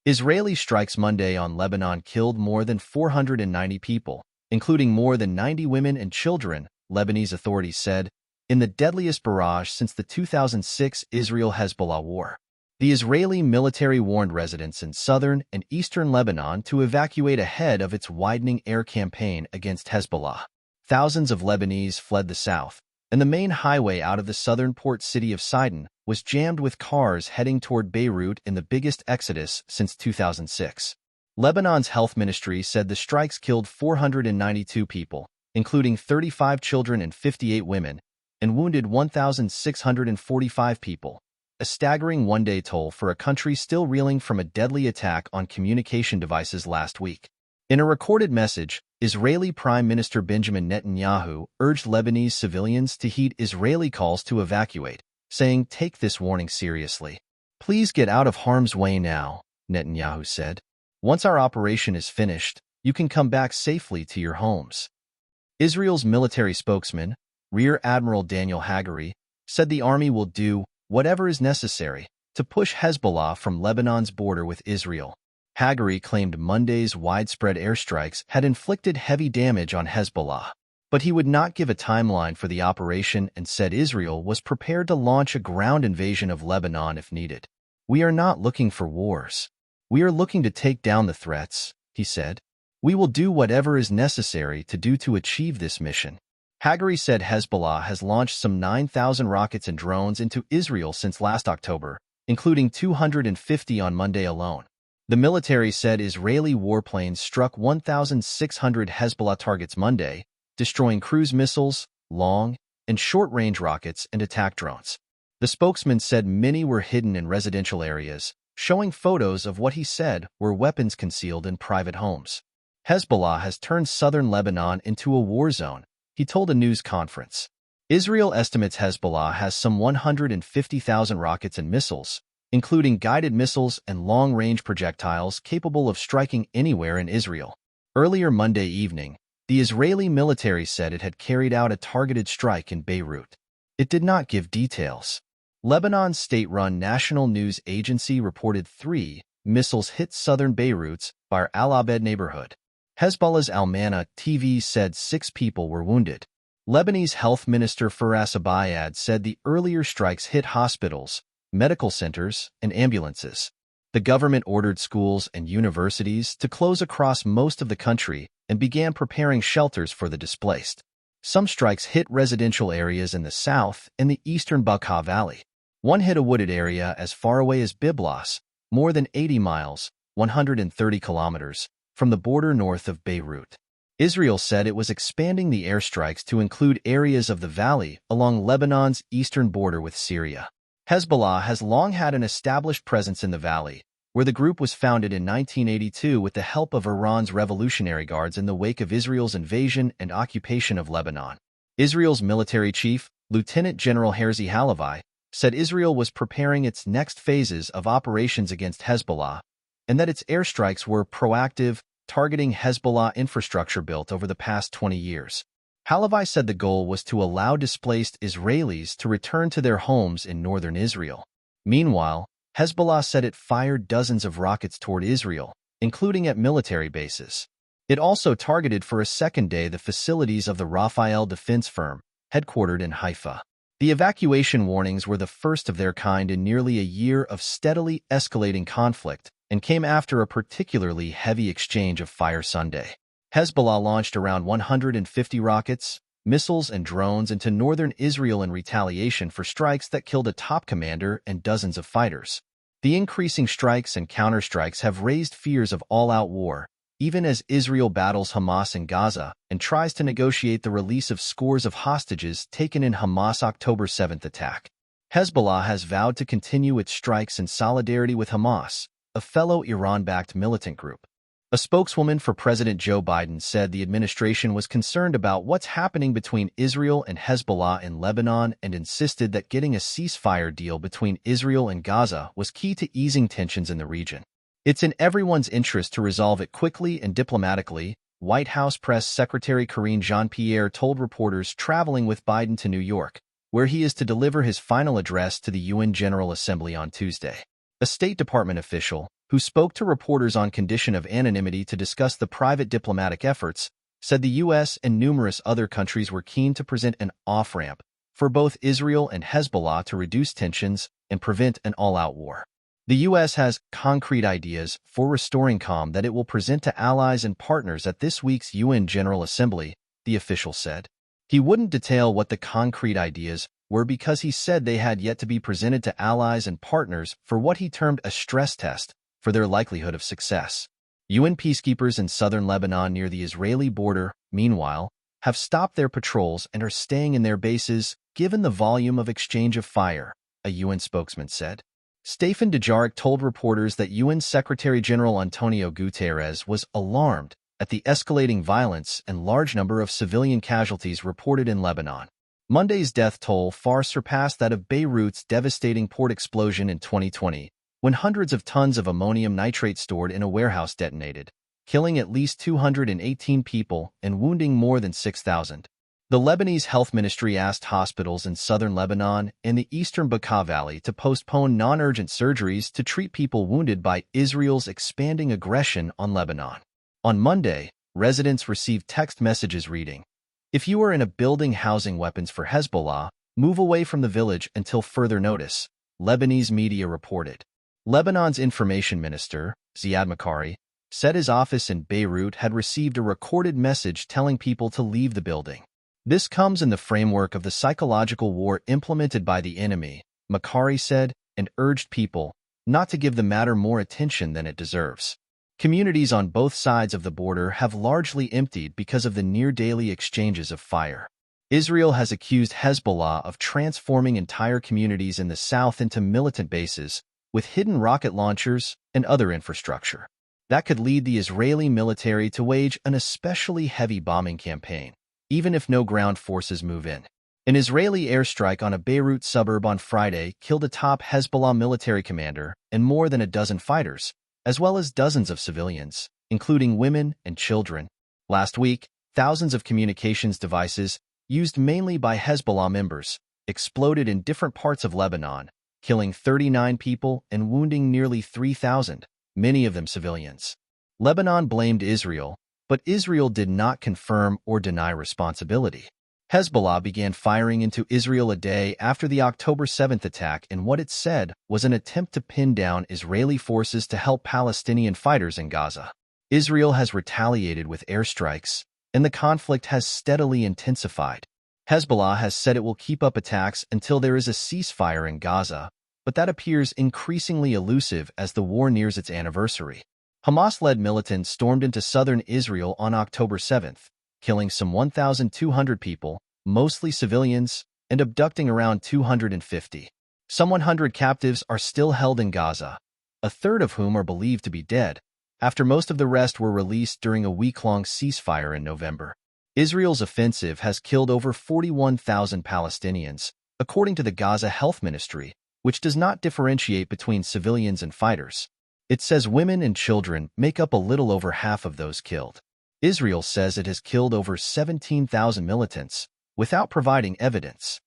Israeli strikes Monday on Lebanon killed more than 490 people, including more than 90 women and children, Lebanese authorities said, in the deadliest barrage since the 2006 Israel-Hezbollah war. The Israeli military warned residents in southern and eastern Lebanon to evacuate ahead of its widening air campaign against Hezbollah. Thousands of Lebanese fled the south, and the main highway out of the southern port city of Sidon was jammed with cars heading toward Beirut in the biggest exodus since 2006. Lebanon's health ministry said the strikes killed 492 people, including 35 children and 58 women, and wounded 1,645 people, a staggering one-day toll for a country still reeling from a deadly attack on communication devices last week. In a recorded message, Israeli Prime Minister Benjamin Netanyahu urged Lebanese civilians to heed Israeli calls to evacuate, saying, "Take this warning seriously. Please get out of harm's way now," Netanyahu said. "Once our operation is finished, you can come back safely to your homes." Israel's military spokesman, Rear Admiral Daniel Hagari, said the army will do whatever is necessary to push Hezbollah from Lebanon's border with Israel. Hagari claimed Monday's widespread airstrikes had inflicted heavy damage on Hezbollah, but he would not give a timeline for the operation and said Israel was prepared to launch a ground invasion of Lebanon if needed. "We are not looking for wars. We are looking to take down the threats," he said. "We will do whatever is necessary to achieve this mission." Hagari said Hezbollah has launched some 9,000 rockets and drones into Israel since last October, including 250 on Monday alone. The military said Israeli warplanes struck 1,600 Hezbollah targets Monday, destroying cruise missiles, long- and short-range rockets, and attack drones. The spokesman said many were hidden in residential areas, showing photos of what he said were weapons concealed in private homes. Hezbollah has turned southern Lebanon into a war zone, he told a news conference. Israel estimates Hezbollah has some 150,000 rockets and missiles, including guided missiles and long-range projectiles capable of striking anywhere in Israel. Earlier Monday evening, the Israeli military said it had carried out a targeted strike in Beirut. It did not give details. Lebanon's state-run national news agency reported 3 missiles hit southern Beirut's Bar al-Abed neighborhood. Hezbollah's Al-Mana TV said 6 people were wounded. Lebanese Health Minister Firas Abayad said the earlier strikes hit hospitals, medical centers, and ambulances. The government ordered schools and universities to close across most of the country and began preparing shelters for the displaced. Some strikes hit residential areas in the south and the eastern Bekaa Valley. One hit a wooded area as far away as Byblos, more than 80 miles, 130 kilometers, from the border north of Beirut. Israel said it was expanding the airstrikes to include areas of the valley along Lebanon's eastern border with Syria. Hezbollah has long had an established presence in the valley, where the group was founded in 1982 with the help of Iran's Revolutionary Guards in the wake of Israel's invasion and occupation of Lebanon. Israel's military chief, Lieutenant General Herzi Halevi, said Israel was preparing its next phases of operations against Hezbollah, and that its airstrikes were proactive, targeting Hezbollah infrastructure built over the past 20 years. Halevi said the goal was to allow displaced Israelis to return to their homes in northern Israel. Meanwhile, Hezbollah said it fired dozens of rockets toward Israel, including at military bases. It also targeted for a second day the facilities of the Rafael defense firm, headquartered in Haifa. The evacuation warnings were the first of their kind in nearly a year of steadily escalating conflict and came after a particularly heavy exchange of fire Sunday. Hezbollah launched around 150 rockets, missiles, and drones into northern Israel in retaliation for strikes that killed a top commander and dozens of fighters. The increasing strikes and counterstrikes have raised fears of all-out war, even as Israel battles Hamas in Gaza and tries to negotiate the release of scores of hostages taken in Hamas' October 7th attack. Hezbollah has vowed to continue its strikes in solidarity with Hamas, a fellow Iran-backed militant group. A spokeswoman for President Joe Biden said the administration was concerned about what's happening between Israel and Hezbollah in Lebanon and insisted that getting a ceasefire deal between Israel and Gaza was key to easing tensions in the region. "It's in everyone's interest to resolve it quickly and diplomatically," White House Press Secretary Karine Jean-Pierre told reporters traveling with Biden to New York, where he is to deliver his final address to the UN General Assembly on Tuesday. A State Department official, who spoke to reporters on condition of anonymity to discuss the private diplomatic efforts, said the U.S. and numerous other countries were keen to present an off-ramp for both Israel and Hezbollah to reduce tensions and prevent an all-out war. The U.S. has concrete ideas for restoring calm that it will present to allies and partners at this week's UN General Assembly, the official said. He wouldn't detail what the concrete ideas were because he said they had yet to be presented to allies and partners for what he termed a stress test for their likelihood of success. UN peacekeepers in southern Lebanon near the Israeli border, meanwhile, have stopped their patrols and are staying in their bases given the volume of exchange of fire, a UN spokesman said. Stefan Dujarric told reporters that UN Secretary-General Antonio Guterres was alarmed at the escalating violence and large number of civilian casualties reported in Lebanon. Monday's death toll far surpassed that of Beirut's devastating port explosion in 2020, when hundreds of tons of ammonium nitrate stored in a warehouse detonated, killing at least 218 people and wounding more than 6,000. The Lebanese Health Ministry asked hospitals in southern Lebanon and the eastern Bekaa Valley to postpone non-urgent surgeries to treat people wounded by Israel's expanding aggression on Lebanon. On Monday, residents received text messages reading, "If you are in a building housing weapons for Hezbollah, move away from the village until further notice," Lebanese media reported. Lebanon's information minister, Ziad Makari, said his office in Beirut had received a recorded message telling people to leave the building. This comes in the framework of the psychological war implemented by the enemy, Makari said, and urged people not to give the matter more attention than it deserves. Communities on both sides of the border have largely emptied because of the near-daily exchanges of fire. Israel has accused Hezbollah of transforming entire communities in the south into militant bases with hidden rocket launchers and other infrastructure. That could lead the Israeli military to wage an especially heavy bombing campaign, even if no ground forces move in. An Israeli airstrike on a Beirut suburb on Friday killed a top Hezbollah military commander and more than a dozen fighters, as well as dozens of civilians, including women and children. Last week, thousands of communications devices, used mainly by Hezbollah members, exploded in different parts of Lebanon, killing 39 people and wounding nearly 3,000, many of them civilians. Lebanon blamed Israel, but Israel did not confirm or deny responsibility. Hezbollah began firing into Israel a day after the October 7th attack in what it said was an attempt to pin down Israeli forces to help Palestinian fighters in Gaza. Israel has retaliated with airstrikes, and the conflict has steadily intensified. Hezbollah has said it will keep up attacks until there is a ceasefire in Gaza, but that appears increasingly elusive as the war nears its anniversary. Hamas-led militants stormed into southern Israel on October 7th, killing some 1,200 people, mostly civilians, and abducting around 250. Some 100 captives are still held in Gaza, a third of whom are believed to be dead, after most of the rest were released during a week-long ceasefire in November. Israel's offensive has killed over 41,000 Palestinians, according to the Gaza Health Ministry, which does not differentiate between civilians and fighters. It says women and children make up a little over half of those killed. Israel says it has killed over 17,000 militants, without providing evidence.